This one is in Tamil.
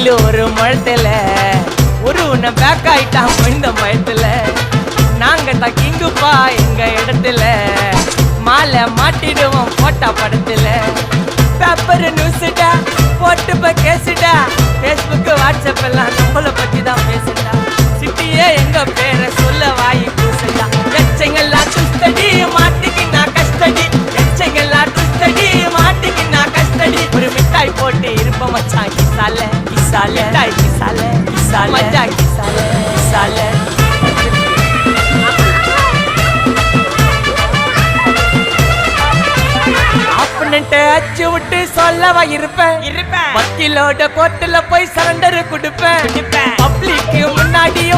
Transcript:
வெயில் ஒரு மழத்துல ஒரு உன்னை பேக் ஆயிட்டான் இந்த பயத்துல நாங்க தக்கிங்குப்பா எங்க இடத்துல மாலை மாட்டிடுவோம் போட்டா படத்துல பேப்பர் நியூஸ்டா போட்டு கேசுடா Facebook வாட்ஸ்அப் எல்லாம் நம்மள பத்தி தான் பேசுடா சிட்டியே எங்க பேரை சொல்ல வாய் பூசுடா எச்சங்கெல்லாம் துஸ்தடி மாட்டிக்கு நான் கஸ்டடி எச்சங்கெல்லாம் துஸ்தடி மாட்டிக்கு நான் கஸ்டடி ஒரு மிட்டாய் போட்டு இருப்ப மச்சான் கிசால கிசால மிட்டாய் கிசால கிசால மச்சா கிசால கிசால அச்சு விட்டு சொல்லவா இருப்பேன் வக்கீலோட கோர்ட்டுல போய் சரண்டர் கொடுப்பேன் பப்ளிக்கு முன்னாடியும்